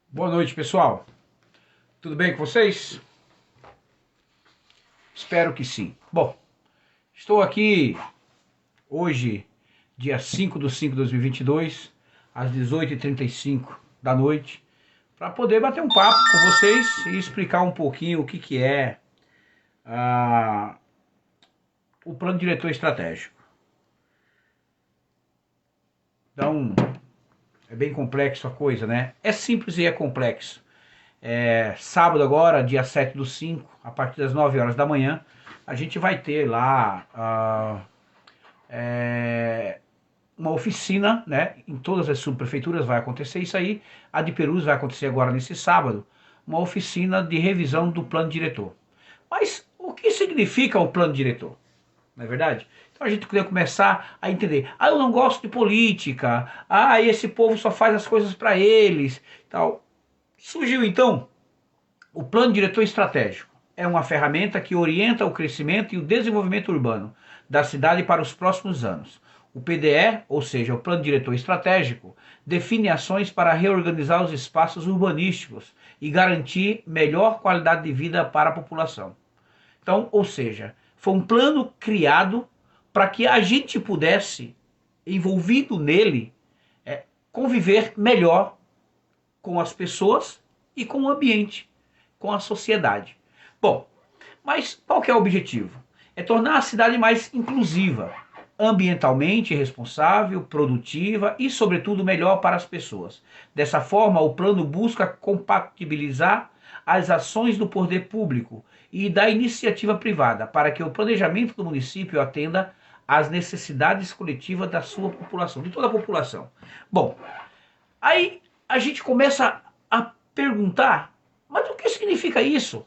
Boa noite, pessoal. Tudo bem com vocês? Espero que sim. Bom, estou aqui hoje, dia 5/5/2022, às 18h35 da noite, para poder bater um papo com vocês e explicar um pouquinho o que é o plano diretor estratégico. Então, é bem complexo a coisa, né? É simples e é complexo. Sábado agora, dia 7/5, a partir das 9 horas da manhã, a gente vai ter lá uma oficina, né? Em todas as subprefeituras vai acontecer isso aí. A de Perus vai acontecer agora nesse sábado, uma oficina de revisão do plano diretor. Mas o que significa o plano diretor? Não é verdade? Então a gente poderia começar a entender. Ah, eu não gosto de política. Ah, esse povo só faz as coisas para eles. Tal. Surgiu então o Plano Diretor Estratégico. É uma ferramenta que orienta o crescimento e o desenvolvimento urbano da cidade para os próximos anos. O PDE, ou seja, o Plano Diretor Estratégico, define ações para reorganizar os espaços urbanísticos e garantir melhor qualidade de vida para a população. Então, ou seja, foi um plano criado para que a gente pudesse, envolvido nele, conviver melhor com as pessoas e com o ambiente, com a sociedade. Bom, mas qual que é o objetivo? É tornar a cidade mais inclusiva, ambientalmente responsável, produtiva e, sobretudo, melhor para as pessoas. Dessa forma, o plano busca compatibilizar as ações do poder público e da iniciativa privada para que o planejamento do município atenda às necessidades coletivas da sua população, de toda a população. Bom, aí a gente começa a perguntar, mas o que significa isso?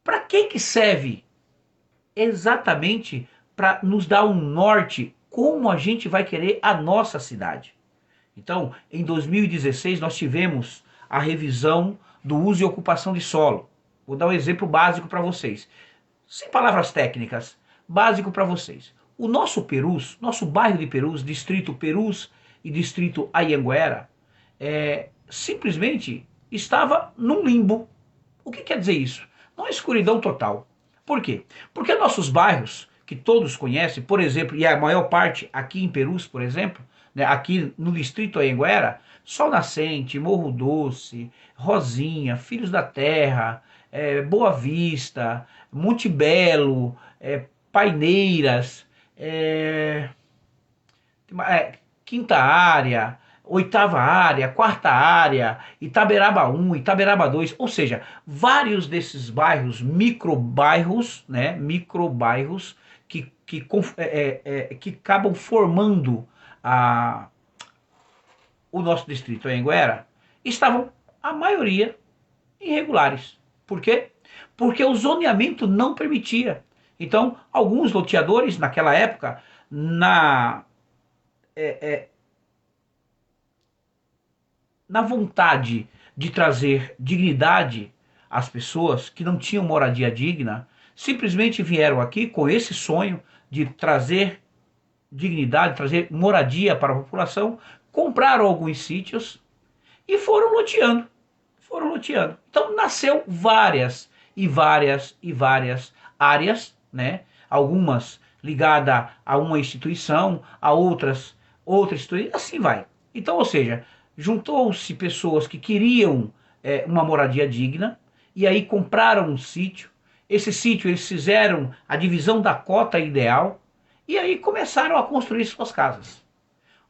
Para que serve exatamente para nos dar um norte como a gente vai querer a nossa cidade? Então, em 2016 nós tivemos a revisão do uso e ocupação de solo. Vou dar um exemplo básico para vocês, sem palavras técnicas, básico para vocês. O nosso Perus, nosso bairro de Perus, distrito Perus e distrito Anhanguera, simplesmente estava num limbo. O que quer dizer isso? Numa escuridão total. Por quê? Porque nossos bairros, que todos conhecem, por exemplo, e a maior parte aqui em Perus, por exemplo, né, aqui no distrito Anhanguera, Sol Nascente, Morro Doce, Rosinha, Filhos da Terra, Boa Vista, Monte Belo, Paineiras, quinta área, oitava área, quarta área, Itaberaba 1, Itaberaba 2, ou seja, vários desses bairros, microbairros, né, microbairros que acabam formando a, o nosso distrito Anhanguera, estavam, a maioria, irregulares. Por quê? Porque o zoneamento não permitia. Então, alguns loteadores, naquela época, na vontade de trazer dignidade às pessoas que não tinham moradia digna, simplesmente vieram aqui com esse sonho de trazer dignidade, trazer moradia para a população, compraram alguns sítios e foram loteando. Foram loteando. Então nasceu várias e várias e várias áreas, né? Algumas ligadas a uma instituição, a outra instituição, assim vai. Então, ou seja, juntou-se pessoas que queriam uma moradia digna e aí compraram um sítio. Esse sítio eles fizeram a divisão da cota ideal e aí começaram a construir suas casas.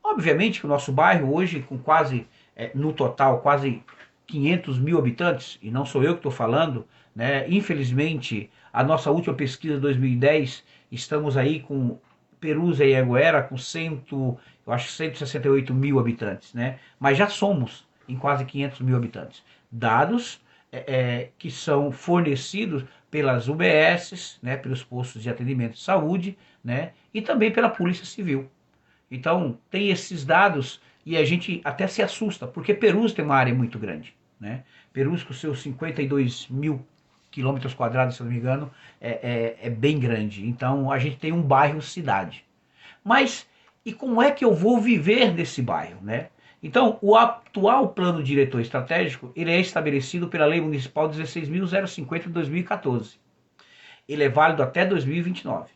Obviamente que o nosso bairro hoje, com quase, no total, quase 500 mil habitantes, e não sou eu que estou falando, né? Infelizmente, a nossa última pesquisa de 2010, estamos aí com Perus e Anhanguera com eu acho 168 mil habitantes, né? Mas já somos em quase 500 mil habitantes. Dados que são fornecidos pelas UBSs, né? Pelos postos de atendimento de saúde, né? E também pela Polícia Civil. Então, tem esses dados e a gente até se assusta, porque Perus tem uma área muito grande, né? Perus, com seus 52 mil quilômetros quadrados, se não me engano, é bem grande. Então, a gente tem um bairro-cidade. Mas, e como é que eu vou viver nesse bairro, né? Então, o atual plano diretor estratégico, ele é estabelecido pela Lei Municipal 16.050 de 2014. Ele é válido até 2029.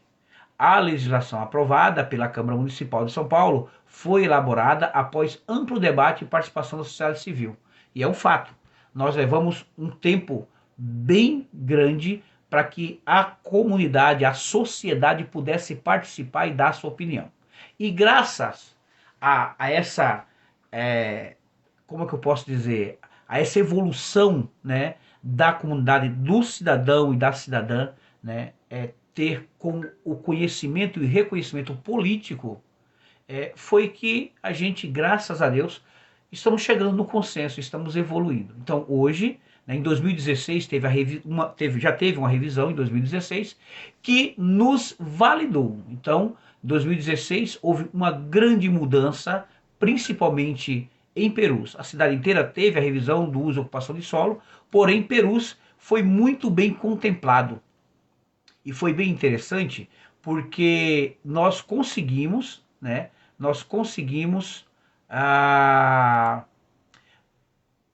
A legislação aprovada pela Câmara Municipal de São Paulo foi elaborada após amplo debate e participação da sociedade civil. E é um fato. Nós levamos um tempo bem grande para que a comunidade, a sociedade pudesse participar e dar sua opinião. E graças a essa, como é que eu posso dizer, a essa evolução, né, da comunidade, do cidadão e da cidadã, né, ter com o conhecimento e reconhecimento político, foi que a gente, graças a Deus, estamos chegando no consenso, estamos evoluindo. Então hoje, né, em 2016, já teve uma revisão em 2016 que nos validou. Então, em 2016 houve uma grande mudança, principalmente em Perus. A cidade inteira teve a revisão do uso e ocupação de solo, porém Perus foi muito bem contemplado. E foi bem interessante porque nós conseguimos, né,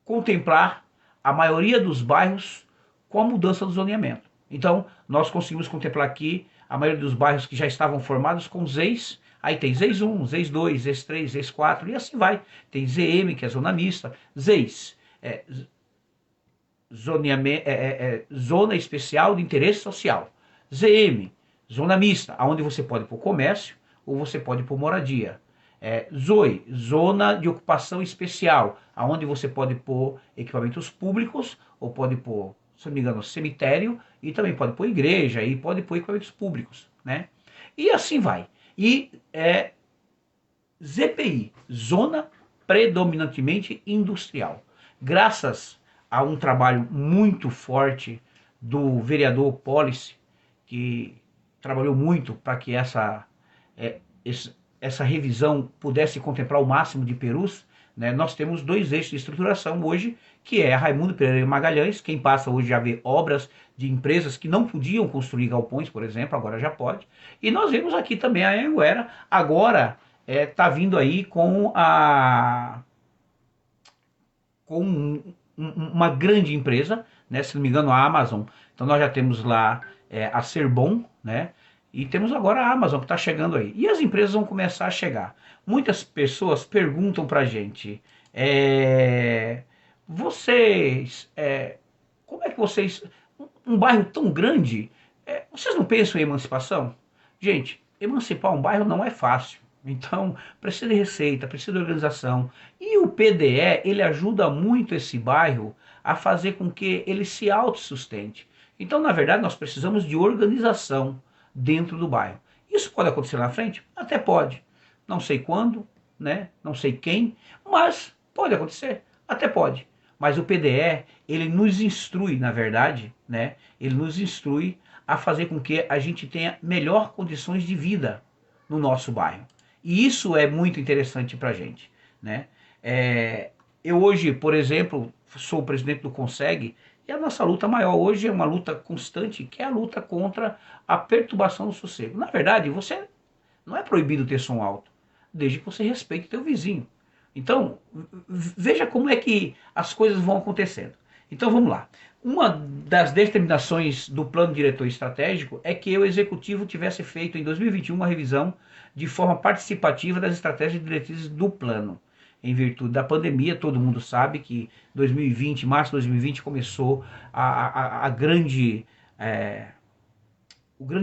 contemplar a maioria dos bairros com a mudança do zoneamento. Então, nós conseguimos contemplar aqui a maioria dos bairros que já estavam formados com ZEIS. Aí tem ZEIS 1, ZEIS 2, ZEIS 3, ZEIS 4 e assim vai. Tem ZM, que é zona mista, ZEIS, zona especial de interesse social. ZM, zona mista, onde você pode pôr comércio ou você pode pôr moradia. ZOI, zona de ocupação especial, onde você pode pôr equipamentos públicos ou pode pôr, se não me engano, cemitério e também pode pôr igreja e pode pôr equipamentos públicos, né? E assim vai. E ZPI, zona predominantemente industrial. Graças a um trabalho muito forte do vereador Policy, que trabalhou muito para que essa revisão pudesse contemplar o máximo de Perus, né? Nós temos dois eixos de estruturação hoje, que é a Raimundo Pereira Magalhães. Quem passa hoje já vê obras de empresas que não podiam construir galpões, por exemplo, agora já pode. E nós vemos aqui também a Anhanguera, agora está vindo aí com uma grande empresa, né? Se não me engano, a Amazon. Então nós já temos lá a Serbon, né? E temos agora a Amazon que está chegando aí. E as empresas vão começar a chegar. Muitas pessoas perguntam para a gente, como é que vocês, um bairro tão grande, vocês não pensam em emancipação? Gente, emancipar um bairro não é fácil. Então, precisa de receita, precisa de organização. E o PDE, ele ajuda muito esse bairro a fazer com que ele se autossustente. Então, na verdade, nós precisamos de organização dentro do bairro. Isso pode acontecer na frente? Até pode. Não sei quando, né? Não sei quem, mas pode acontecer. Até pode. Mas o PDE, ele nos instrui, na verdade, né? Ele nos instrui a fazer com que a gente tenha melhor condições de vida no nosso bairro. E isso é muito interessante para a gente, né? Eu hoje, por exemplo, sou o presidente do Conseg, e a nossa luta maior hoje é uma luta constante, que é a luta contra a perturbação do sossego. Na verdade, você não é proibido ter som alto, desde que você respeite o teu vizinho. Então, veja como é que as coisas vão acontecendo. Então vamos lá. Uma das determinações do plano diretor estratégico é que o executivo tivesse feito em 2021 uma revisão de forma participativa das estratégias e diretrizes do plano. Em virtude da pandemia, todo mundo sabe que 2020, março de 2020, começou o grande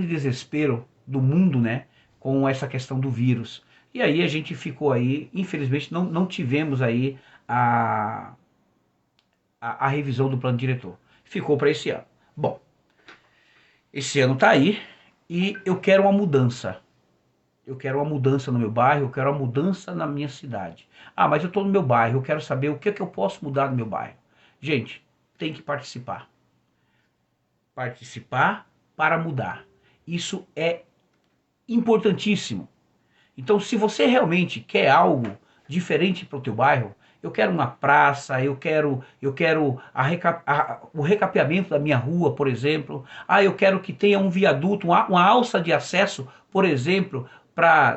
desespero do mundo, né, com essa questão do vírus. E aí a gente ficou aí, infelizmente não tivemos aí a revisão do plano diretor. Ficou para esse ano. Bom, esse ano está aí e eu quero uma mudança. Eu quero uma mudança no meu bairro, eu quero uma mudança na minha cidade. Ah, mas eu estou no meu bairro, eu quero saber o que é que eu posso mudar no meu bairro. Gente, tem que participar. Participar para mudar. Isso é importantíssimo. Então, se você realmente quer algo diferente para o teu bairro, eu quero uma praça, eu quero o recapeamento da minha rua, por exemplo. Ah, eu quero que tenha um viaduto, uma alça de acesso, por exemplo,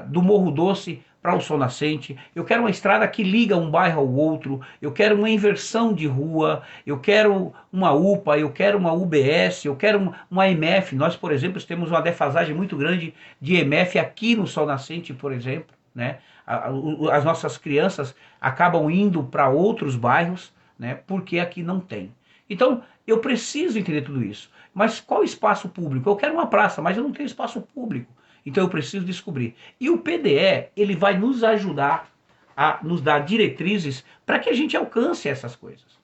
do Morro Doce para o sol nascente, eu quero uma estrada que liga um bairro ao outro, eu quero uma inversão de rua, eu quero uma UPA, eu quero uma UBS, eu quero uma MF. Nós, por exemplo, temos uma defasagem muito grande de MF aqui no sol nascente, por exemplo, né? As nossas crianças acabam indo para outros bairros, né? Porque aqui não tem. Então, eu preciso entender tudo isso. Mas qual espaço público? Eu quero uma praça, mas eu não tenho espaço público. Então eu preciso descobrir. E o PDE, ele vai nos ajudar a nos dar diretrizes para que a gente alcance essas coisas,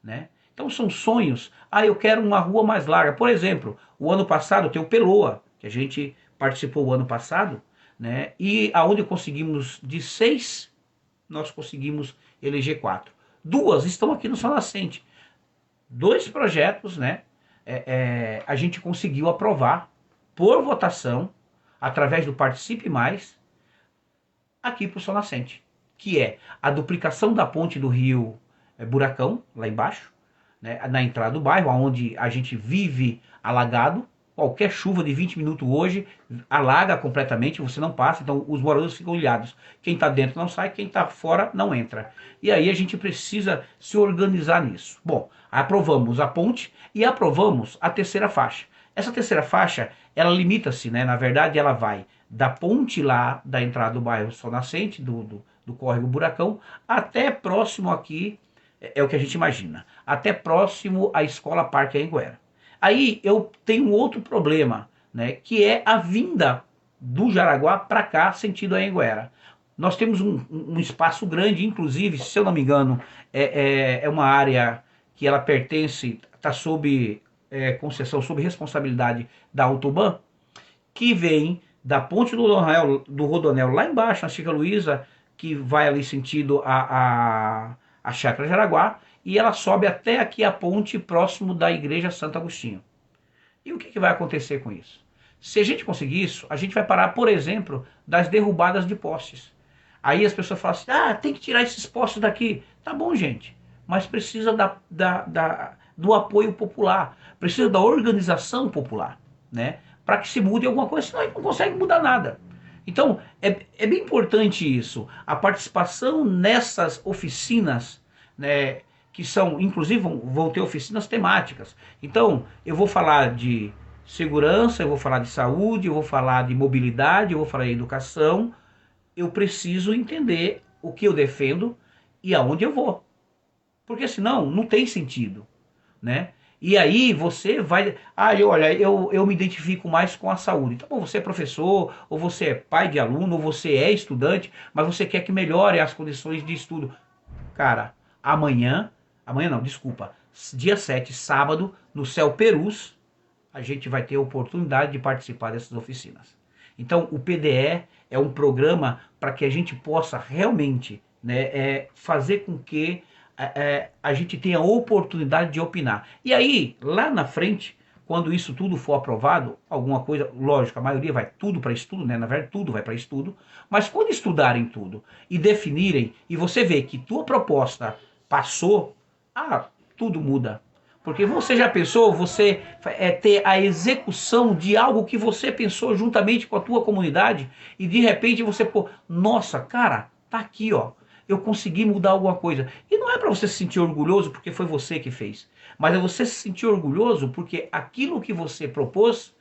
né? Então são sonhos. Ah, eu quero uma rua mais larga. Por exemplo, o ano passado tem o Peloa, que a gente participou o ano passado, né? E aonde conseguimos de 6, nós conseguimos eleger 4. 2 estão aqui no Sol Nascente. 2 projetos, né? A gente conseguiu aprovar por votação, através do Participe Mais, aqui para o Sol Nascente, que é a duplicação da ponte do rio Buracão, lá embaixo, né, na entrada do bairro, onde a gente vive alagado. Qualquer chuva de 20 minutos hoje alaga completamente, você não passa, então os moradores ficam ilhados. Quem está dentro não sai, quem está fora não entra. E aí a gente precisa se organizar nisso. Bom, aprovamos a ponte e aprovamos a terceira faixa. Essa terceira faixa, ela limita-se, né? Na verdade, ela vai da ponte lá da entrada do bairro Sol Nascente, do córrego Buracão, até próximo aqui, é o que a gente imagina, até próximo à Escola Parque Anhanguera. Aí eu tenho outro problema, né, que é a vinda do Jaraguá para cá, sentido Anhanguera. Nós temos um espaço grande, inclusive, se eu não me engano, é uma área que ela pertence, está sob concessão, sob responsabilidade da Autoban, que vem da ponte do Rodonel lá embaixo, na Chica Luísa, que vai ali sentido a Chácara Jaraguá, e ela sobe até aqui a ponte próximo da Igreja Santo Agostinho. E o que vai acontecer com isso? Se a gente conseguir isso, a gente vai parar, por exemplo, das derrubadas de postes. Aí as pessoas falam assim, ah, tem que tirar esses postes daqui. Tá bom, gente, mas precisa do apoio popular, precisa da organização popular, né? Para que se mude alguma coisa, senão a gente não consegue mudar nada. Então, é bem importante isso, a participação nessas oficinas, né, que são, inclusive, vão ter oficinas temáticas. Então, eu vou falar de segurança, eu vou falar de saúde, eu vou falar de mobilidade, eu vou falar de educação. Eu preciso entender o que eu defendo e aonde eu vou. Porque senão, não tem sentido, né? E aí você vai... Ah, olha, eu me identifico mais com a saúde. Então, você é professor, ou você é pai de aluno, ou você é estudante, mas você quer que melhore as condições de estudo. Cara, amanhã não, desculpa, dia 7, sábado, no Céu Perus, a gente vai ter a oportunidade de participar dessas oficinas. Então, o PDE é um programa para que a gente possa realmente, né, fazer com que a gente tenha a oportunidade de opinar. E aí, lá na frente, quando isso tudo for aprovado, alguma coisa, lógico, a maioria vai tudo para estudo, né? Na verdade, tudo vai para estudo, mas quando estudarem tudo e definirem, e você vê que tua proposta passou, tudo muda. Porque você já pensou, você ter a execução de algo que você pensou juntamente com a tua comunidade, e de repente você, pô, nossa, cara, tá aqui, ó, eu consegui mudar alguma coisa. E não é para você se sentir orgulhoso porque foi você que fez, mas é você se sentir orgulhoso porque aquilo que você propôs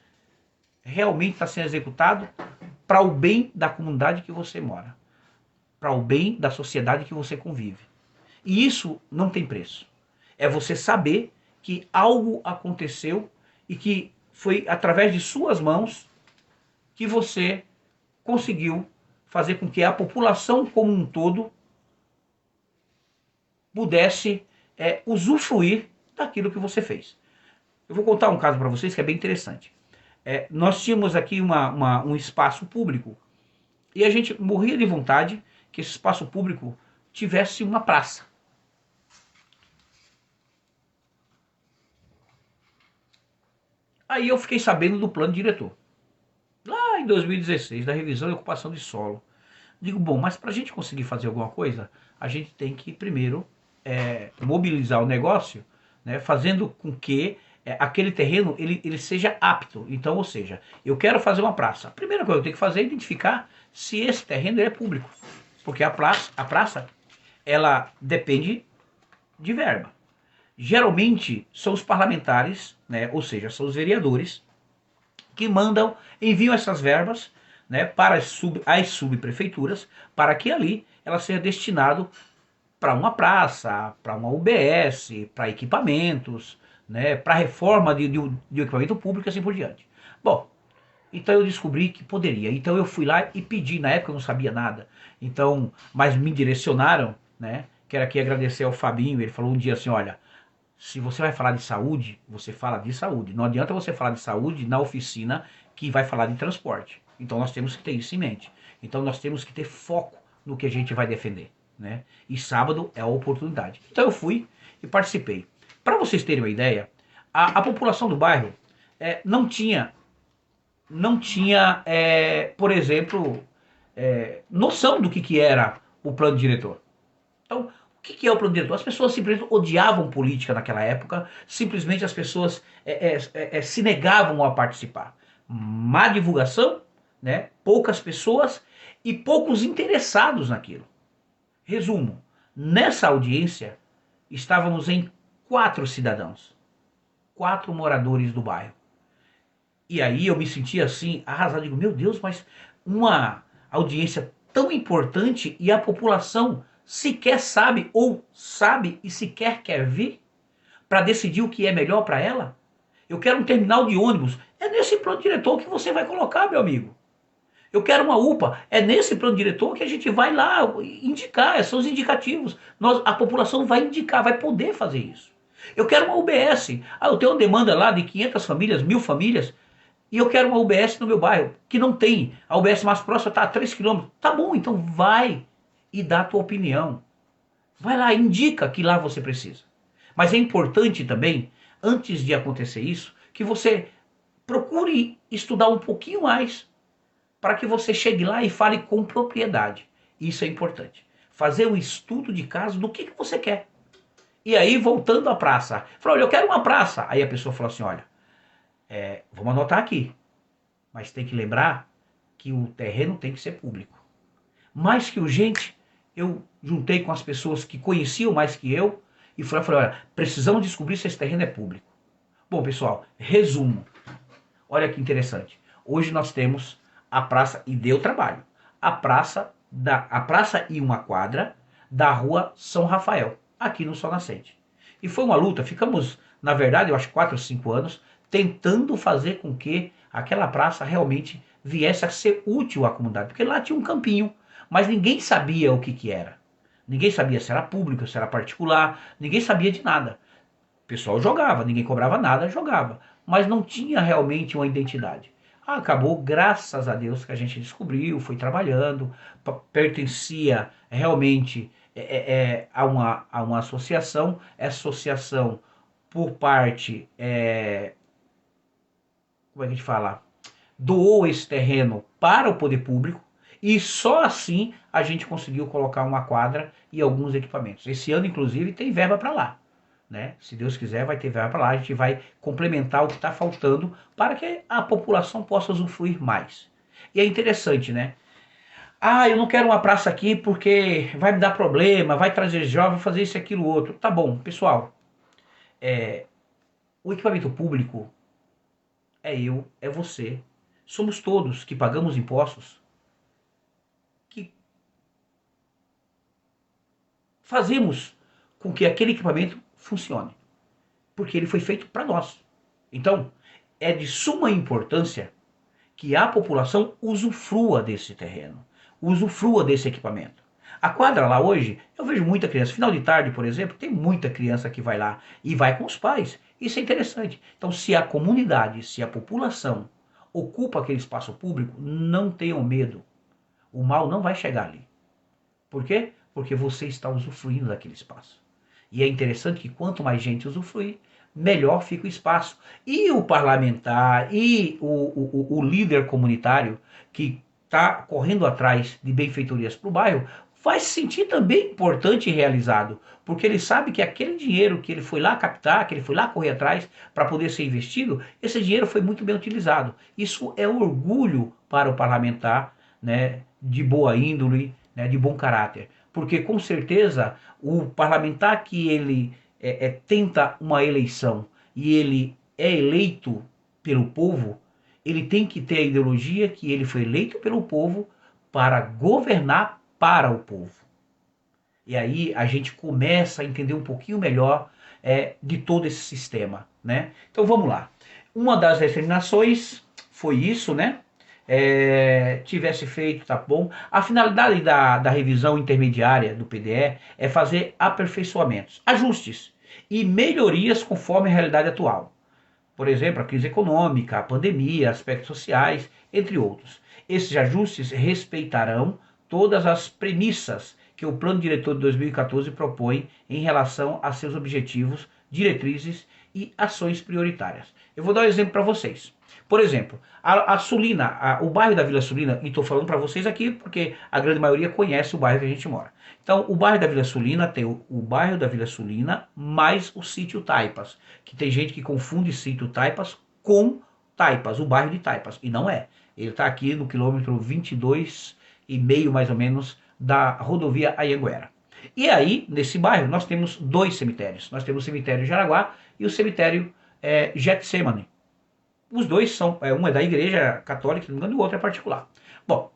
realmente está sendo executado para o bem da comunidade que você mora, para o bem da sociedade que você convive. E isso não tem preço. É você saber que algo aconteceu e que foi através de suas mãos que você conseguiu fazer com que a população como um todo pudesse usufruir daquilo que você fez. Eu vou contar um caso para vocês que é bem interessante. Nós tínhamos aqui um espaço público e a gente morria de vontade que esse espaço público tivesse uma praça. Aí eu fiquei sabendo do plano diretor, lá em 2016, da revisão e ocupação de solo. Digo, bom, mas para a gente conseguir fazer alguma coisa, a gente tem que primeiro mobilizar o negócio, né, fazendo com que aquele terreno ele seja apto. Então, ou seja, eu quero fazer uma praça. A primeira coisa que eu tenho que fazer é identificar se esse terreno é público. Porque a praça ela depende de verba. Geralmente são os parlamentares, né, ou seja, são os vereadores, que enviam essas verbas, né, para as subprefeituras, para que ali ela seja destinado para uma praça, para uma UBS, para equipamentos, né, para reforma de equipamento público e assim por diante. Bom, então eu descobri que poderia. Então eu fui lá e pedi, na época eu não sabia nada. Então, mas me direcionaram, né? Quero aqui agradecer ao Fabinho, ele falou um dia assim, olha, se você vai falar de saúde, você fala de saúde. Não adianta você falar de saúde na oficina que vai falar de transporte. Então nós temos que ter isso em mente. Então nós temos que ter foco no que a gente vai defender, né? E sábado é a oportunidade. Então eu fui e participei. Para vocês terem uma ideia, a população do bairro não tinha, por exemplo, noção do que era o plano diretor. Então, o que é o plano diretor? As pessoas simplesmente odiavam política naquela época, simplesmente as pessoas se negavam a participar. Má divulgação, né? Poucas pessoas e poucos interessados naquilo. Resumo, nessa audiência estávamos em 4 cidadãos, 4 moradores do bairro. E aí eu me senti assim, arrasado, digo, meu Deus, mas uma audiência tão importante e a população sequer sabe ou sabe e sequer quer vir para decidir o que é melhor para ela? Eu quero um terminal de ônibus, é nesse plano diretor que você vai colocar, meu amigo. Eu quero uma UPA, é nesse plano diretor que a gente vai lá indicar, são os indicativos. A população vai indicar, vai poder fazer isso. Eu quero uma UBS, eu tenho uma demanda lá de 500 famílias, 1000 famílias, e eu quero uma UBS no meu bairro, que não tem. A UBS mais próxima está a 3 quilômetros. Tá bom, então vai e dá a tua opinião. Vai lá, indica que lá você precisa. Mas é importante também, antes de acontecer isso, que você procure estudar um pouquinho mais para que você chegue lá e fale com propriedade. Isso é importante. Fazer um estudo de caso do que você quer. E aí, voltando à praça. Falou, olha, eu quero uma praça. Aí a pessoa falou assim, olha, vamos anotar aqui. Mas tem que lembrar que o terreno tem que ser público. Mais que urgente, eu juntei com as pessoas que conheciam mais que eu e falei, olha, precisamos descobrir se esse terreno é público. Bom, pessoal, resumo. Olha que interessante. Hoje nós temos a praça, e deu trabalho, a praça e uma quadra da rua São Rafael, aqui no Sol Nascente. E foi uma luta, ficamos, na verdade, eu acho 4 ou 5 anos, tentando fazer com que aquela praça realmente viesse a ser útil à comunidade, porque lá tinha um campinho, mas ninguém sabia o que era. Ninguém sabia se era público, se era particular, ninguém sabia de nada. O pessoal jogava, ninguém cobrava nada, jogava, mas não tinha realmente uma identidade. Acabou, graças a Deus, que a gente descobriu, foi trabalhando, pertencia realmente a uma associação, associação por parte, como é que a gente fala, doou esse terreno para o poder público e só assim a gente conseguiu colocar uma quadra e alguns equipamentos. Esse ano, inclusive, tem verba para lá. Né? Se Deus quiser, vai ter verba para lá, a gente vai complementar o que está faltando para que a população possa usufruir mais. E é interessante, né? Eu não quero uma praça aqui porque vai me dar problema, vai trazer jovem, fazer isso, aquilo, outro. Tá bom, pessoal. O equipamento público é eu, é você. Somos todos que pagamos impostos, que fazemos com que aquele equipamento funcione, porque ele foi feito para nós. Então, é de suma importância que a população usufrua desse terreno, usufrua desse equipamento. A quadra lá hoje, eu vejo muita criança. Final de tarde, por exemplo, tem muita criança que vai lá e vai com os pais. Isso é interessante. Então, se a comunidade, se a população ocupa aquele espaço público, não tenham medo. O mal não vai chegar ali. Por quê? Porque você está usufruindo daquele espaço. E é interessante que quanto mais gente usufruir, melhor fica o espaço. E o parlamentar e o líder comunitário que está correndo atrás de benfeitorias para o bairro, vai se sentir também importante e realizado, porque ele sabe que aquele dinheiro que ele foi lá captar, que ele foi lá correr atrás para poder ser investido, esse dinheiro foi muito bem utilizado. Isso é um orgulho para o parlamentar, né, de boa índole, né, de bom caráter, porque com certeza o parlamentar que ele tenta uma eleição e ele é eleito pelo povo, ele tem que ter a ideologia que ele foi eleito pelo povo para governar para o povo. E aí a gente começa a entender um pouquinho melhor de todo esse sistema, né? Então vamos lá. Uma das determinações foi isso, né? Tivesse feito, tá bom. A finalidade da revisão intermediária do PDE é fazer aperfeiçoamentos, ajustes e melhorias conforme a realidade atual. Por exemplo, a crise econômica, a pandemia, aspectos sociais, entre outros. Esses ajustes respeitarão todas as premissas que o Plano Diretor de 2014 propõe em relação a seus objetivos, diretrizes e ações prioritárias. Eu vou dar um exemplo para vocês. Por exemplo, a Sulina, o bairro da Vila Sulina, e estou falando para vocês aqui porque a grande maioria conhece o bairro que a gente mora. Então, o bairro da Vila Sulina tem o bairro da Vila Sulina mais o sítio Taipas, que tem gente que confunde sítio Taipas com Taipas, o bairro de Taipas, e não é. Ele está aqui no quilômetro 22,5 mais ou menos da rodovia Anhanguera. E aí, nesse bairro, nós temos dois cemitérios. Nós temos o cemitério Jaraguá e o cemitério Getsemane. Os dois são, um é da igreja católica, se não me engano, e o outro é particular. Bom,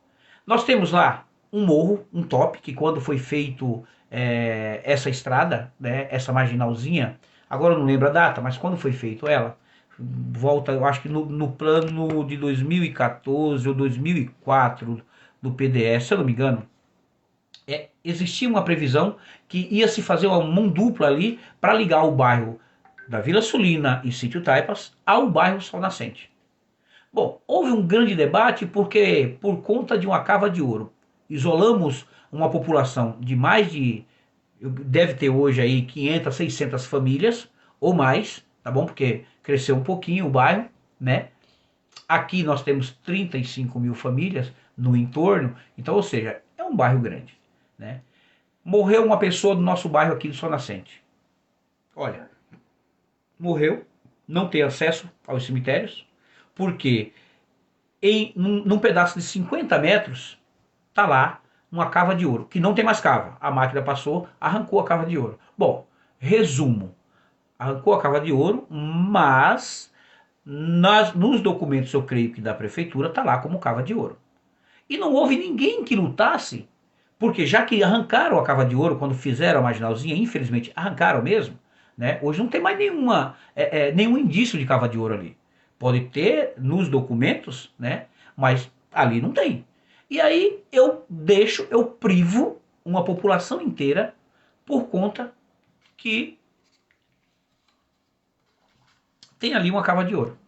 nós temos lá um morro, um top, que quando foi feito essa estrada, né, essa marginalzinha, agora eu não lembro a data, mas quando foi feito ela, volta, eu acho que no plano de 2014 ou 2004 do PDS, se eu não me engano, existia uma previsão que ia se fazer uma mão dupla ali para ligar o bairro da Vila Sulina e Sítio Taipas ao bairro Sol Nascente. Bom, houve um grande debate porque por conta de uma cava de ouro, isolamos uma população de mais de, deve ter hoje aí 500, 600 famílias ou mais, tá bom? Porque cresceu um pouquinho o bairro, né? Aqui nós temos 35 mil famílias no entorno, então, ou seja, é um bairro grande, né? Morreu uma pessoa do nosso bairro aqui do Sol Nascente. Olha, morreu, não tem acesso aos cemitérios, porque num pedaço de 50 metros está lá uma cava de ouro, que não tem mais cava. A máquina passou, arrancou a cava de ouro. Bom, resumo, arrancou a cava de ouro, mas nos documentos, eu creio que da prefeitura, está lá como cava de ouro. E não houve ninguém que lutasse, porque já que arrancaram a cava de ouro quando fizeram a marginalzinha, infelizmente arrancaram mesmo, né? Hoje não tem mais nenhum indício de cava de ouro ali. Pode ter nos documentos, né? Mas ali não tem. E aí eu privo uma população inteira por conta que tem ali uma cava de ouro.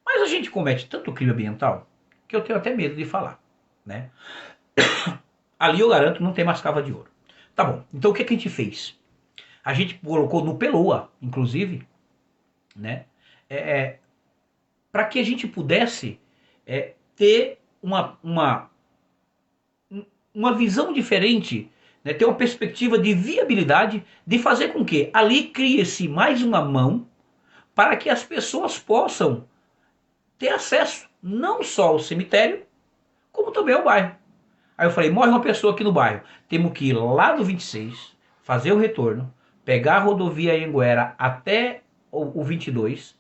Mas a gente comete tanto crime ambiental que eu tenho até medo de falar, né? Ali eu garanto que não tem mais cava de ouro. Tá bom, então o que a gente fez? A gente colocou no Peloa, inclusive, né? Para que a gente pudesse ter uma visão diferente, né? Ter uma perspectiva de viabilidade, de fazer com que ali crie-se mais uma mão para que as pessoas possam ter acesso não só ao cemitério, como também ao bairro. Aí eu falei, morre uma pessoa aqui no bairro, temos que ir lá do 26, fazer o retorno, pegar a rodovia Anhanguera até o 22,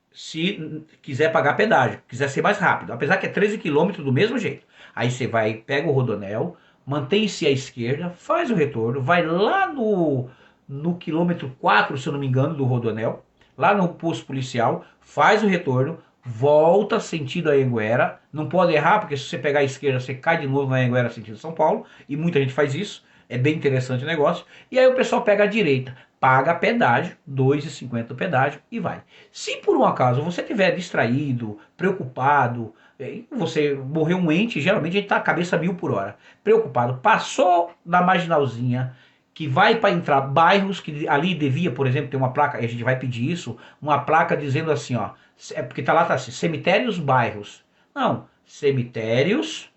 se quiser pagar pedágio, quiser ser mais rápido, apesar que é 13 quilômetros do mesmo jeito. Aí você vai, pega o Rodonel, mantém-se à esquerda, faz o retorno, vai lá no quilômetro 4, se eu não me engano, do Rodonel, lá no posto policial, faz o retorno, volta sentido Anhanguera, não pode errar, porque se você pegar a esquerda, você cai de novo na Anhanguera sentido São Paulo, e muita gente faz isso, é bem interessante o negócio, e aí o pessoal pega a direita, paga pedágio, R$ 2,50 o pedágio e vai. Se por um acaso você estiver distraído, preocupado, você morreu um ente, geralmente a gente está a cabeça 1000 por hora, preocupado, passou da marginalzinha, que vai para entrar bairros que ali devia, por exemplo, ter uma placa, a gente vai pedir isso, uma placa dizendo assim, ó, porque tá lá, tá assim, cemitérios, bairros. Não, cemitérios,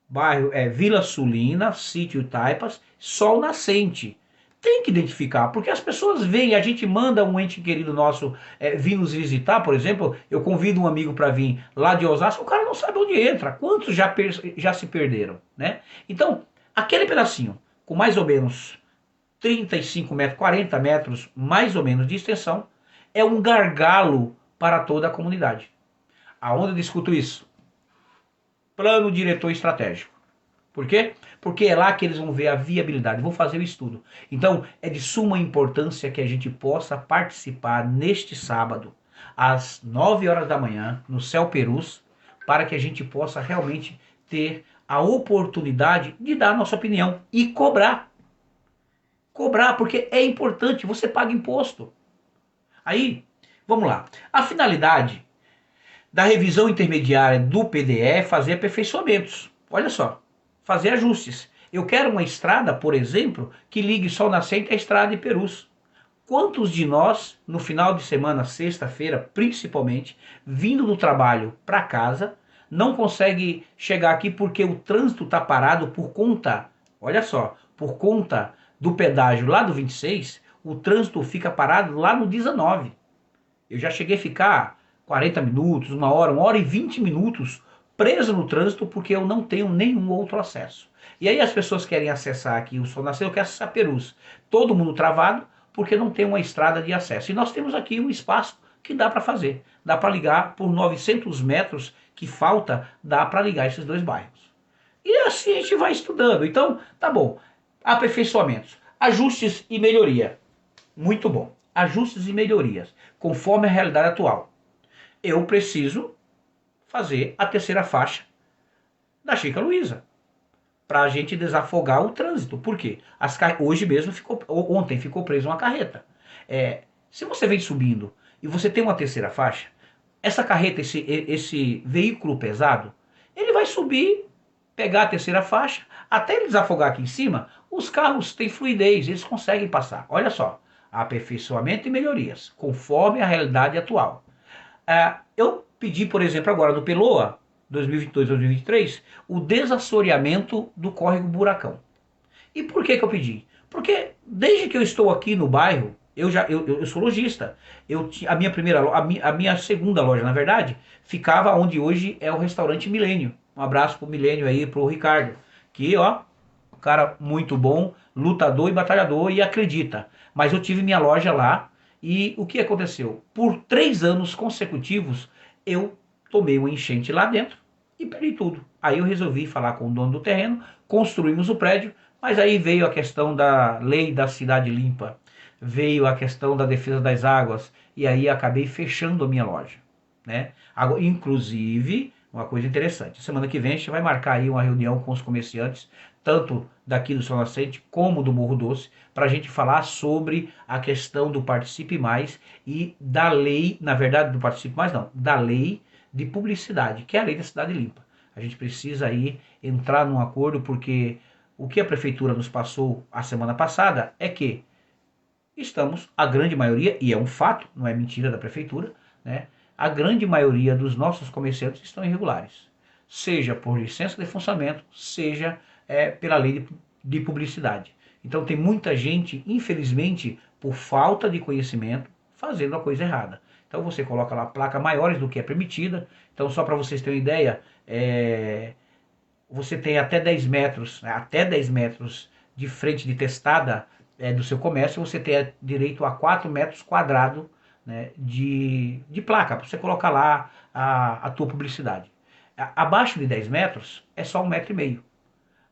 bairro Vila Sulina, sítio Taipas, Sol Nascente. Tem que identificar, porque as pessoas veem, a gente manda um ente querido nosso vir nos visitar, por exemplo, eu convido um amigo para vir lá de Osasco, o cara não sabe onde entra, quantos já se perderam, né? Então, aquele pedacinho, com mais ou menos 35 metros, 40 metros, mais ou menos de extensão, é um gargalo para toda a comunidade. Aonde eu discuto isso? Plano diretor estratégico. Por quê? Porque é lá que eles vão ver a viabilidade, vão fazer o estudo. Então, é de suma importância que a gente possa participar neste sábado, às 9 horas da manhã, no Céu Perus, para que a gente possa realmente ter a oportunidade de dar a nossa opinião e cobrar. Cobrar, porque é importante, você paga imposto. Aí, vamos lá. A finalidade da revisão intermediária do PDE é fazer aperfeiçoamentos. Olha só, fazer ajustes. Eu quero uma estrada, por exemplo, que ligue Sol Nascente à estrada de Perus. Quantos de nós, no final de semana, sexta-feira, principalmente, vindo do trabalho para casa, não consegue chegar aqui porque o trânsito está parado por conta, olha só, por conta do pedágio lá do 26, o trânsito fica parado lá no 19. Eu já cheguei a ficar 40 minutos, 1 hora e 20 minutos preso no trânsito porque eu não tenho nenhum outro acesso. E aí as pessoas querem acessar aqui o Sol Nascente, eu quero acessar Perus. Todo mundo travado porque não tem uma estrada de acesso. E nós temos aqui um espaço que dá para fazer. Dá para ligar por 900 metros que falta, dá para ligar esses dois bairros. E assim a gente vai estudando. Então, tá bom. Aperfeiçoamentos, ajustes e melhoria. Muito bom. Ajustes e melhorias, conforme a realidade atual. Eu preciso fazer a terceira faixa da Chica Luiza, para a gente desafogar o trânsito. Por quê? Hoje mesmo, ontem ficou preso uma carreta. Se você vem subindo e você tem uma terceira faixa, essa carreta, esse veículo pesado, ele vai subir, pegar a terceira faixa, até ele desafogar aqui em cima, os carros têm fluidez, eles conseguem passar. Olha só, aperfeiçoamento e melhorias, conforme a realidade atual. Eu pedi, por exemplo, agora no Peloa, 2022-2023, o desassoreamento do córrego Buracão. E por que eu pedi? Porque desde que eu estou aqui no bairro, eu sou lojista. A minha segunda loja, na verdade, ficava onde hoje é o restaurante Milênio. Um abraço pro Milênio aí, pro Ricardo, que ó, um cara muito bom, lutador e batalhador e acredita. Mas eu tive minha loja lá e o que aconteceu? Por 3 anos consecutivos eu tomei uma enchente lá dentro e perdi tudo. Aí eu resolvi falar com o dono do terreno, construímos o prédio, mas aí veio a questão da lei da cidade limpa, veio a questão da defesa das águas, e aí acabei fechando a minha loja, né? Inclusive, uma coisa interessante, semana que vem a gente vai marcar aí uma reunião com os comerciantes, tanto daqui do Sol Nascente como do Morro Doce, para a gente falar sobre a questão do Participe Mais e da lei, na verdade do Participe Mais não, da lei de publicidade, que é a lei da cidade limpa. A gente precisa aí entrar num acordo, porque o que a prefeitura nos passou a semana passada é que estamos, a grande maioria, e é um fato, não é mentira da prefeitura, né? A grande maioria dos nossos comerciantes estão irregulares, seja por licença de funcionamento, seja pela lei de publicidade. Então tem muita gente, infelizmente, por falta de conhecimento, fazendo a coisa errada. Então você coloca lá placa maiores do que é permitida. Então só para vocês terem uma ideia, você tem até 10 metros, né, até 10 metros de frente de testada do seu comércio, você tem direito a 4 metros quadrados, né, de placa, para você colocar lá a tua publicidade. Abaixo de 10 metros é só 1,5 m.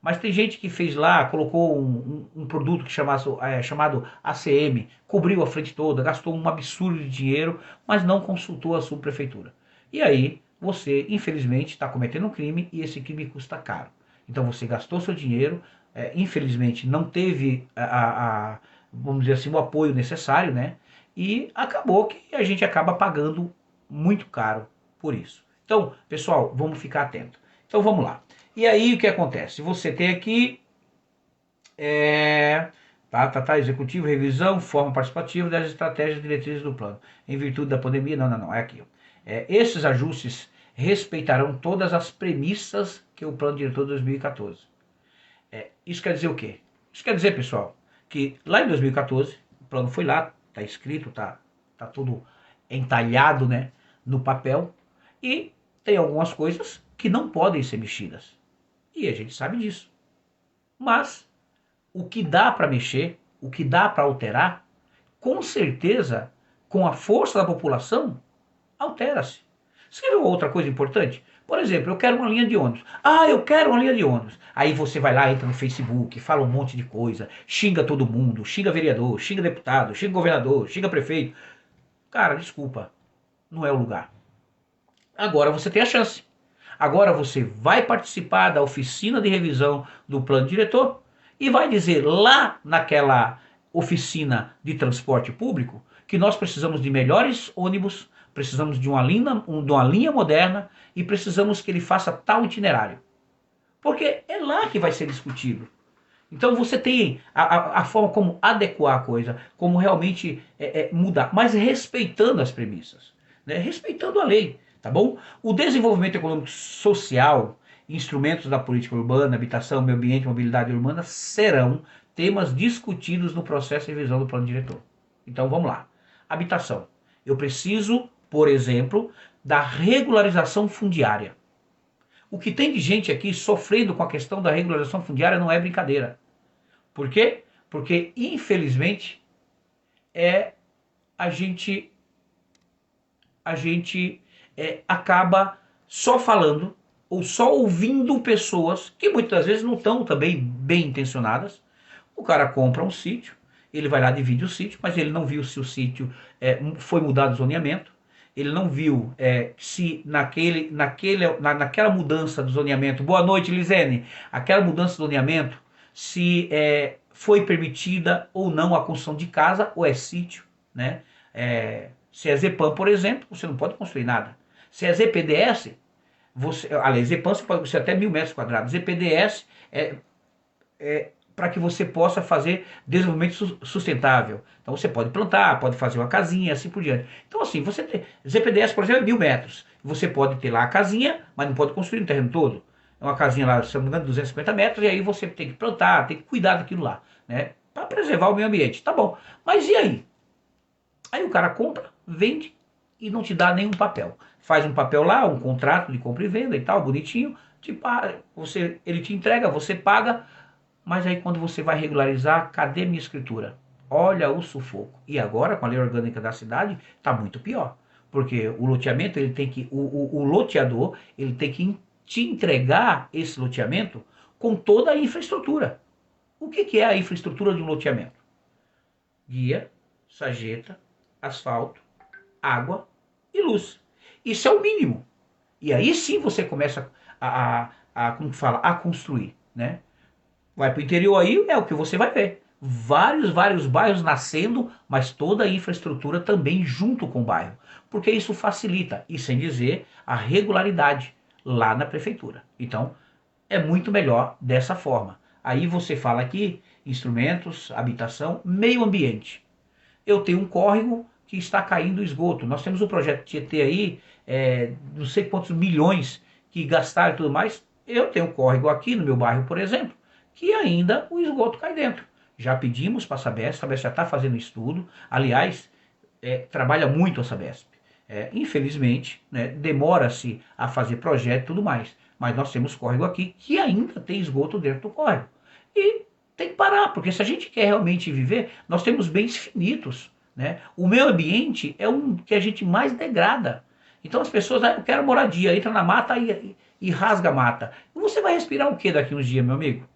Mas tem gente que fez lá, colocou um produto que chamado ACM, cobriu a frente toda, gastou um absurdo de dinheiro, mas não consultou a subprefeitura. E aí você, infelizmente, está cometendo um crime e esse crime custa caro. Então você gastou seu dinheiro, infelizmente não teve, vamos dizer assim, o apoio necessário, né? E acabou que a gente acaba pagando muito caro por isso. Então, pessoal, vamos ficar atento. Então vamos lá. E aí o que acontece? Você tem aqui executivo, revisão, forma participativa das estratégias diretrizes do plano. Em virtude da pandemia, não, é aqui. Esses ajustes respeitarão todas as premissas que o Plano Diretor de 2014. Isso quer dizer o quê? Isso quer dizer, pessoal, que lá em 2014, o plano foi lá, está escrito, tá tudo entalhado, né, no papel, e tem algumas coisas que não podem ser mexidas. E a gente sabe disso. Mas o que dá para mexer, o que dá para alterar, com certeza, com a força da população, altera-se. Você quer ver outra coisa importante? Por exemplo, eu quero uma linha de ônibus. Ah, eu quero uma linha de ônibus. Aí você vai lá, entra no Facebook, fala um monte de coisa, xinga todo mundo, xinga vereador, xinga deputado, xinga governador, xinga prefeito. Cara, desculpa, não é o lugar. Agora você tem a chance. Agora você vai participar da oficina de revisão do plano diretor e vai dizer lá naquela oficina de transporte público que nós precisamos de melhores ônibus, precisamos de uma linha moderna e precisamos que ele faça tal itinerário. Porque é lá que vai ser discutido. Então você tem a forma como adequar a coisa, como realmente mudar, mas respeitando as premissas, né? Respeitando a lei, tá bom? O desenvolvimento econômico social, instrumentos da política urbana, habitação, meio ambiente, mobilidade urbana, serão temas discutidos no processo de revisão do plano diretor. Então vamos lá. Habitação. Eu preciso, por exemplo, da regularização fundiária. O que tem de gente aqui sofrendo com a questão da regularização fundiária não é brincadeira. Por quê? Porque, infelizmente, a gente acaba só falando ou só ouvindo pessoas que muitas vezes não estão também bem intencionadas. O cara compra um sítio, ele vai lá, divide o sítio, mas ele não viu se o sítio foi mudado o zoneamento, ele não viu se naquela mudança do zoneamento, boa noite Lisene, aquela mudança do zoneamento, se foi permitida ou não a construção de casa ou é sítio, né? Se é ZPAM, por exemplo, você não pode construir nada. Se é ZPDS, aliás, ZPAM você pode construir até 1.000 metros quadrados. ZPDS para que você possa fazer desenvolvimento sustentável. Então você pode plantar, pode fazer uma casinha, assim por diante. Então assim, você tem, ZPDS, por exemplo, é 1.000 metros. Você pode ter lá a casinha, mas não pode construir no terreno todo. É uma casinha lá, se não me engano, 250 metros, e aí você tem que plantar, tem que cuidar daquilo lá, né? Para preservar o meio ambiente. Tá bom, mas e aí? Aí o cara compra, vende e não te dá nenhum papel. Faz um papel lá, um contrato de compra e venda e tal, bonitinho, ele te entrega, você paga, mas aí quando você vai regularizar, cadê minha escritura? Olha o sufoco. E agora, com a lei orgânica da cidade, está muito pior. Porque o loteamento, ele tem que, o loteador, ele tem que te entregar esse loteamento com toda a infraestrutura. O que é a infraestrutura de um loteamento? Guia, sarjeta, asfalto, água e luz. Isso é o mínimo. E aí sim você começa a construir, né? Vai para o interior aí, é o que você vai ver. Vários bairros nascendo, mas toda a infraestrutura também junto com o bairro. Porque isso facilita, e sem dizer a regularidade lá na prefeitura. Então, é muito melhor dessa forma. Aí você fala aqui, instrumentos, habitação, meio ambiente. Eu tenho um córrego que está caindo esgoto. Nós temos um projeto Tietê aí, não sei quantos milhões que gastaram e tudo mais. Eu tenho um córrego aqui no meu bairro, por exemplo, que ainda o esgoto cai dentro. Já pedimos para a Sabesp já está fazendo estudo, aliás, trabalha muito a Sabesp. Infelizmente, né, demora-se a fazer projeto e tudo mais, mas nós temos córrego aqui que ainda tem esgoto dentro do córrego. E tem que parar, porque se a gente quer realmente viver, nós temos bens finitos, né? O meio ambiente é um que a gente mais degrada. Então as pessoas, eu quero moradia, entra na mata e rasga a mata. E você vai respirar o que daqui uns dias, meu amigo?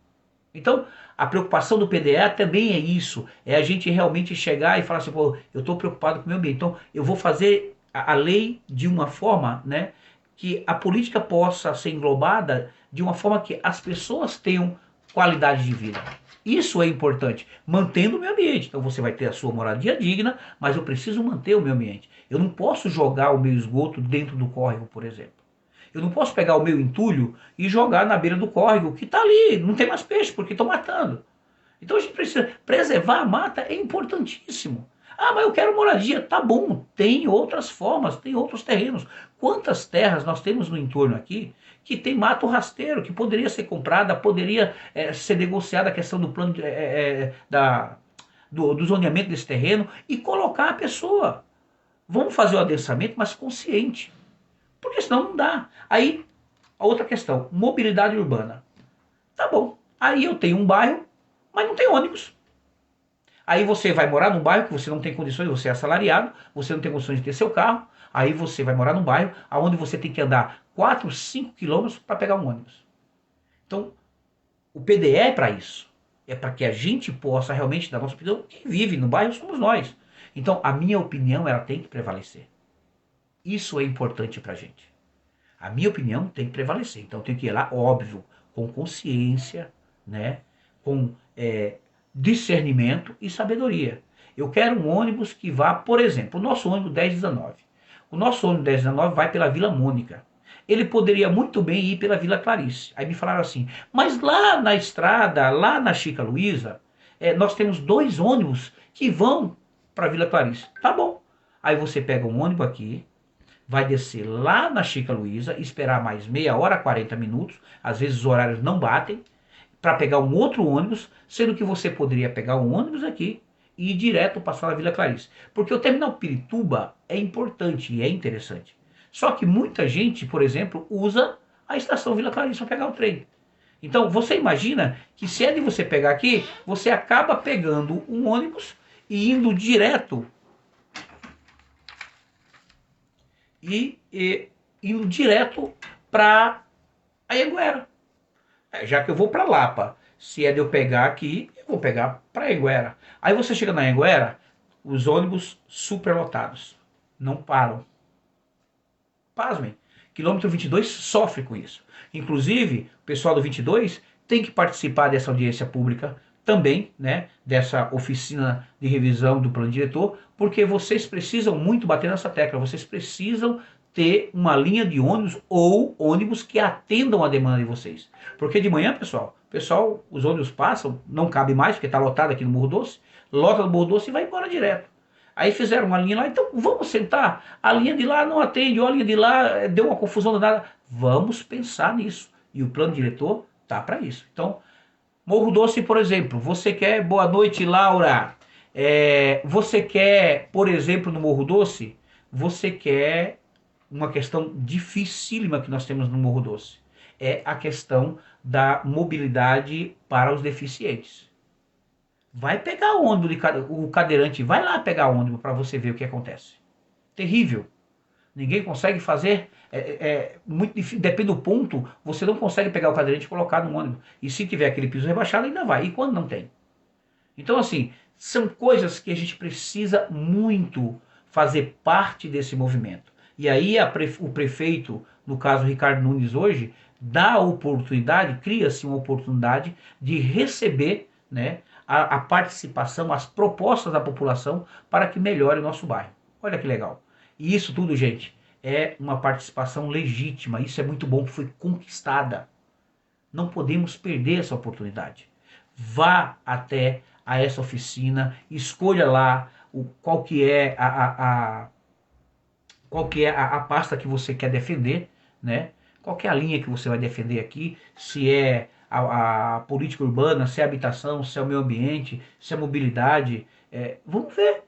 Então, a preocupação do PDA também é isso, é a gente realmente chegar e falar assim, pô, eu estou preocupado com o meio ambiente, então eu vou fazer a lei de uma forma, né, que a política possa ser englobada de uma forma que as pessoas tenham qualidade de vida. Isso é importante, mantendo o meio ambiente. Então você vai ter a sua moradia digna, mas eu preciso manter o meio ambiente. Eu não posso jogar o meu esgoto dentro do córrego, por exemplo. Eu não posso pegar o meu entulho e jogar na beira do córrego, que está ali, não tem mais peixe, porque estão matando. Então a gente precisa preservar a mata, é importantíssimo. Ah, mas eu quero moradia. Tá bom, tem outras formas, tem outros terrenos. Quantas terras nós temos no entorno aqui que tem mato rasteiro, que poderia ser comprada, poderia ser negociada a questão do plano do zoneamento desse terreno e colocar a pessoa. Vamos fazer o adensamento, mas consciente. Porque senão não dá. Aí, a outra questão, mobilidade urbana. Tá bom, aí eu tenho um bairro, mas não tem ônibus. Aí você vai morar num bairro que você não tem condições, você é assalariado, você não tem condições de ter seu carro, aí você vai morar num bairro onde você tem que andar 4, 5 quilômetros para pegar um ônibus. Então, o PDE é para isso. É para que a gente possa realmente dar nossa opinião. Quem vive no bairro somos nós. Então, a minha opinião ela tem que prevalecer. Isso é importante para a gente. A minha opinião tem que prevalecer. Então, eu tenho que ir lá, óbvio, com consciência, né? Com discernimento e sabedoria. Eu quero um ônibus que vá, por exemplo, o nosso ônibus 1019. O nosso ônibus 1019 vai pela Vila Mônica. Ele poderia muito bem ir pela Vila Clarice. Aí me falaram assim, mas lá na estrada, lá na Chica Luísa, nós temos 2 ônibus que vão para a Vila Clarice. Tá bom. Aí você pega um ônibus aqui, vai descer lá na Chica Luísa, esperar mais meia hora, 40 minutos, às vezes os horários não batem, para pegar um outro ônibus, sendo que você poderia pegar um ônibus aqui e ir direto passar na Vila Clarice. Porque o terminal Pirituba é importante e é interessante. Só que muita gente, por exemplo, usa a estação Vila Clarice para pegar o trem. Então você imagina que se é de você pegar aqui, você acaba pegando um ônibus e indo direto indo direto para Anhanguera. Já que eu vou para Lapa, se é de eu pegar aqui, eu vou pegar para Anhanguera. Aí você chega na Anhanguera, os ônibus superlotados, não param. Pasmem, quilômetro 22 sofre com isso. Inclusive, o pessoal do 22 tem que participar dessa audiência pública também, né, dessa oficina de revisão do plano diretor, porque vocês precisam muito bater nessa tecla, vocês precisam ter uma linha de ônibus ou ônibus que atendam a demanda de vocês. Porque de manhã, pessoal, os ônibus passam, não cabe mais, porque está lotado aqui no Morro Doce, lota no Morro Doce e vai embora direto. Aí fizeram uma linha lá, então vamos sentar, a linha de lá não atende, ou a linha de lá deu uma confusão danada. Vamos pensar nisso. E o plano diretor tá para isso. Então, Morro Doce, por exemplo, você quer, boa noite, Laura. Você quer, por exemplo, no Morro Doce, você quer uma questão dificílima que nós temos no Morro Doce. É a questão da mobilidade para os deficientes. Vai pegar o ônibus, o cadeirante vai lá pegar o ônibus para você ver o que acontece. Terrível. Ninguém consegue fazer, muito difícil, depende do ponto, você não consegue pegar o cadeirante e colocar no ônibus. E se tiver aquele piso rebaixado, ainda vai. E quando não tem? Então, assim, são coisas que a gente precisa muito fazer parte desse movimento. E aí o prefeito, no caso Ricardo Nunes hoje, dá a oportunidade, cria-se uma oportunidade de receber, né, a participação, as propostas da população para que melhore o nosso bairro. Olha que legal. E isso tudo, gente, é uma participação legítima. Isso é muito bom, que foi conquistada. Não podemos perder essa oportunidade. Vá até a essa oficina, escolha lá qual que é a pasta que você quer defender, né? Qual que é a linha que você vai defender aqui, se é a política urbana, se é a habitação, se é o meio ambiente, se é a mobilidade. Vamos ver,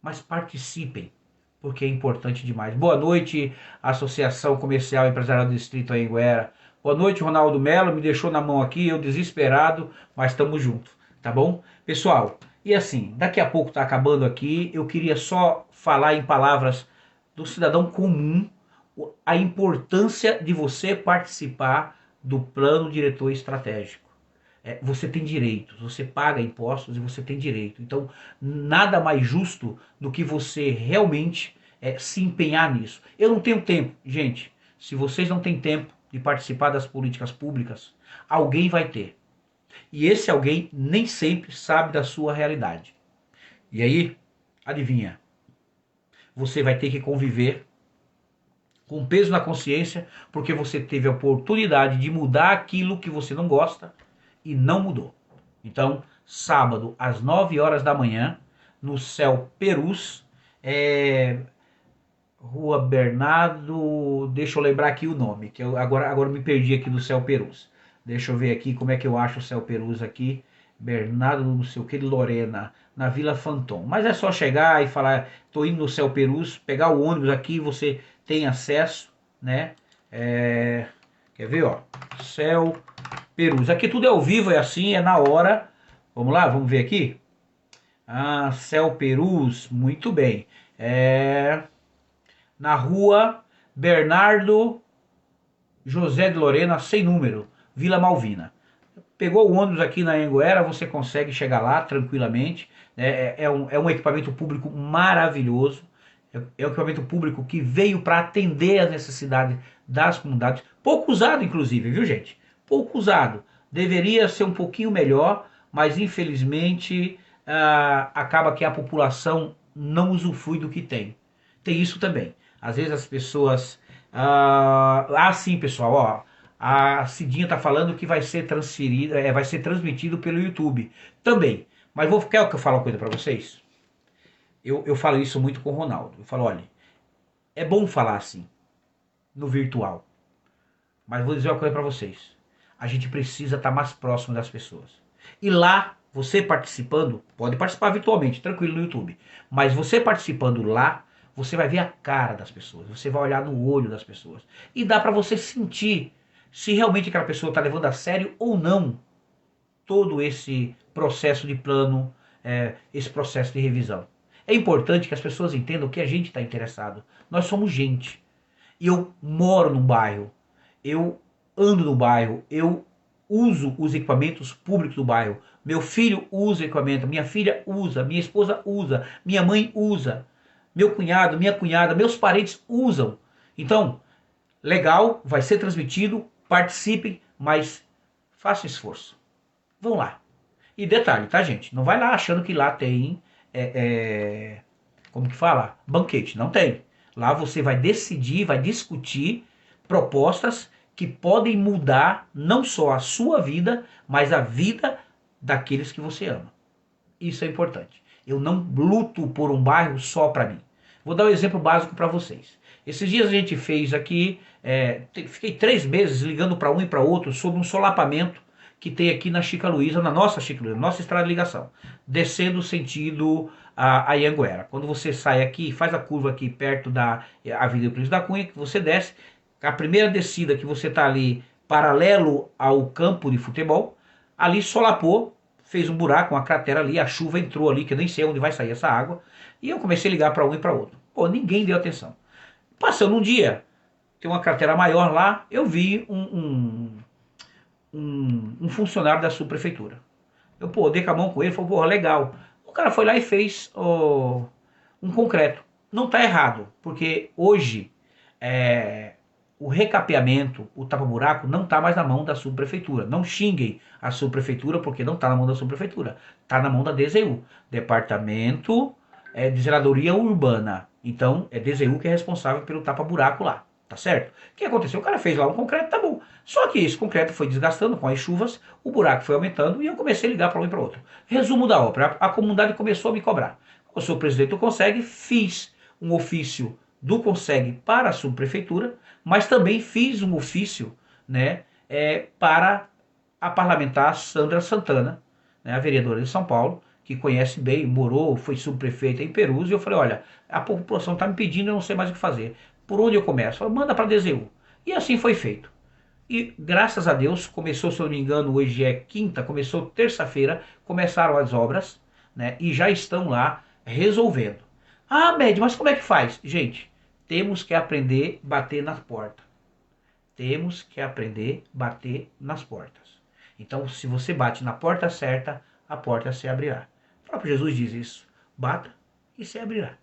mas participem, porque é importante demais. Boa noite, Associação Comercial e Empresarial do Distrito Anhanguera. Boa noite, Ronaldo Melo, me deixou na mão aqui, eu desesperado, mas estamos juntos, tá bom? Pessoal, e assim, daqui a pouco está acabando aqui, eu queria só falar em palavras do cidadão comum, a importância de você participar do plano diretor estratégico. Você tem direitos, você paga impostos e você tem direito. Então, nada mais justo do que você realmente se empenhar nisso. Eu não tenho tempo, gente. Se vocês não têm tempo de participar das políticas públicas, alguém vai ter. E esse alguém nem sempre sabe da sua realidade. E aí, adivinha? Você vai ter que conviver com peso na consciência, porque você teve a oportunidade de mudar aquilo que você não gosta e não mudou. Então, sábado, às 9 horas da manhã, no Céu Perus, Rua Bernardo, deixa eu lembrar aqui o nome, que eu agora me perdi aqui no Céu Perus. Deixa eu ver aqui como é que eu acho o Céu Perus aqui. Bernardo, não sei o que, Lorena, na Vila Fanton. Mas é só chegar e falar, tô indo no Céu Perus, pegar o ônibus aqui, você tem acesso, né? Quer ver, ó? Céu Perus. Aqui tudo é ao vivo, é assim, é na hora. Vamos lá, vamos ver aqui. Ah, Céu Perus, muito bem. Na rua Bernardo José de Lorena, sem número, Vila Malvina. Pegou o ônibus aqui na Anhanguera, você consegue chegar lá tranquilamente. É um equipamento público maravilhoso. É um equipamento público que veio para atender as necessidades das comunidades. Pouco usado, inclusive, viu, gente? Pouco usado. Deveria ser um pouquinho melhor, mas infelizmente acaba que a população não usufrui do que tem. Tem isso também. Às vezes as pessoas. Sim, pessoal, ó. A Cidinha tá falando que vai ser transferido, vai ser transmitido pelo YouTube também. Mas quer que eu fale uma coisa para vocês? Eu falo isso muito com o Ronaldo. Eu falo, olha, é bom falar assim, no virtual. Mas vou dizer uma coisa para vocês. A gente precisa estar mais próximo das pessoas. E lá, você participando, pode participar virtualmente, tranquilo no YouTube. Mas você participando lá, você vai ver a cara das pessoas. Você vai olhar no olho das pessoas. E dá para você sentir se realmente aquela pessoa está levando a sério ou não todo esse processo de plano, esse processo de revisão. É importante que as pessoas entendam que a gente está interessado. Nós somos gente. E eu moro num bairro, eu ando no bairro, eu uso os equipamentos públicos do bairro. Meu filho usa equipamento, minha filha usa, minha esposa usa, minha mãe usa, meu cunhado, minha cunhada, meus parentes usam. Então, legal, vai ser transmitido, participem, mas façam esforço. Vão lá. E detalhe, tá, gente? Não vai lá achando que lá tem, como que fala? Banquete. Não tem. Lá você vai decidir, vai discutir propostas que podem mudar não só a sua vida, mas a vida daqueles que você ama. Isso é importante. Eu não luto por um bairro só para mim. Vou dar um exemplo básico para vocês. Esses dias a gente fez aqui, fiquei 3 meses ligando para um e para outro sobre um solapamento que tem aqui na Chica Luísa, na nossa Chica Luísa, nossa estrada de ligação, descendo sentido a Anhanguera. Quando você sai aqui, faz a curva aqui perto da Avenida Príncipe da Cunha, que você desce, a primeira descida que você está ali paralelo ao campo de futebol, ali solapou, fez um buraco, uma cratera ali, a chuva entrou ali, que eu nem sei onde vai sair essa água, e eu comecei a ligar para um e para outro. Pô, ninguém deu atenção. Passando um dia, tem uma cratera maior lá, eu vi um funcionário da subprefeitura. Eu, dei com a mão com ele, falou, porra, legal. O cara foi lá e fez um concreto. Não está errado, porque hoje o recapeamento, o tapa-buraco, não está mais na mão da subprefeitura. Não xinguem a subprefeitura, porque não está na mão da subprefeitura. Está na mão da DZU, Departamento de Zeladoria Urbana. Então, é DZU que é responsável pelo tapa-buraco lá. Tá certo? O que aconteceu? O cara fez lá um concreto, tá bom. Só que esse concreto foi desgastando com as chuvas, o buraco foi aumentando e eu comecei a ligar para um e para outro. Resumo da obra, a comunidade começou a me cobrar. Eu sou presidente do Conseg, fiz um ofício do Conseg para a subprefeitura, mas também fiz um ofício, né, para a parlamentar Sandra Santana, né, a vereadora de São Paulo, que conhece bem, morou, foi subprefeita em Perus, e eu falei, olha, a população está me pedindo, eu não sei mais o que fazer. Por onde eu começo? Falei, manda para a DZU. E assim foi feito. E graças a Deus, começou, se eu não me engano, hoje é quinta, começou terça-feira, começaram as obras, né, e já estão lá resolvendo. Ah, Med, mas como é que faz? Gente, temos que aprender a bater nas portas. Temos que aprender a bater nas portas. Então, se você bate na porta certa, a porta se abrirá. O próprio Jesus diz isso. Bata e se abrirá.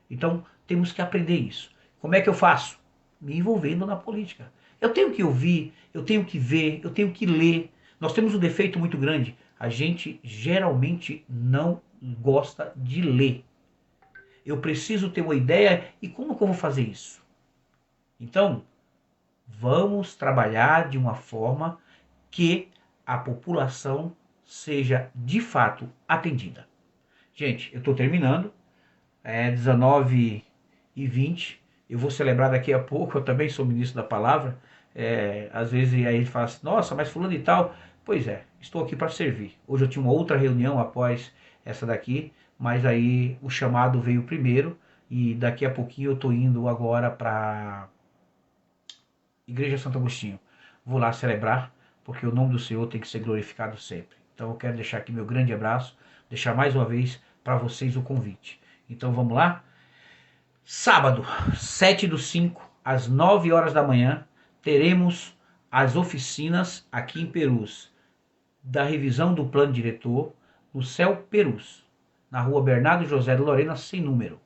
Então, temos que aprender isso. Como é que eu faço? Me envolvendo na política. Eu tenho que ouvir, eu tenho que ver, eu tenho que ler. Nós temos um defeito muito grande. A gente geralmente não gosta de ler. Eu preciso ter uma ideia e como que eu vou fazer isso? Então, vamos trabalhar de uma forma que a população seja de fato atendida. Gente, eu estou terminando, é 19h20, eu vou celebrar daqui a pouco, eu também sou ministro da palavra, às vezes aí a gente fala assim, nossa, mas fulano e tal, pois é, estou aqui para servir. Hoje eu tinha uma outra reunião após essa daqui, mas aí o chamado veio primeiro, e daqui a pouquinho eu estou indo agora para Igreja Santo Agostinho. Vou lá celebrar, porque o nome do Senhor tem que ser glorificado sempre. Então eu quero deixar aqui meu grande abraço, deixar mais uma vez para vocês o convite. Então vamos lá? Sábado, 7/5, às 9 horas da manhã, teremos as oficinas aqui em Perus, da revisão do plano diretor, no Céu Perus, na rua Bernardo José de Lorena, sem número.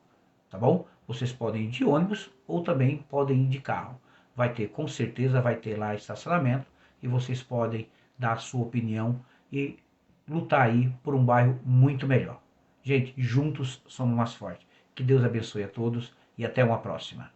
Tá bom? Vocês podem ir de ônibus ou também podem ir de carro. Vai ter, com certeza, vai ter lá estacionamento e vocês podem dar a sua opinião e lutar aí por um bairro muito melhor. Gente, juntos somos mais fortes. Que Deus abençoe a todos e até uma próxima.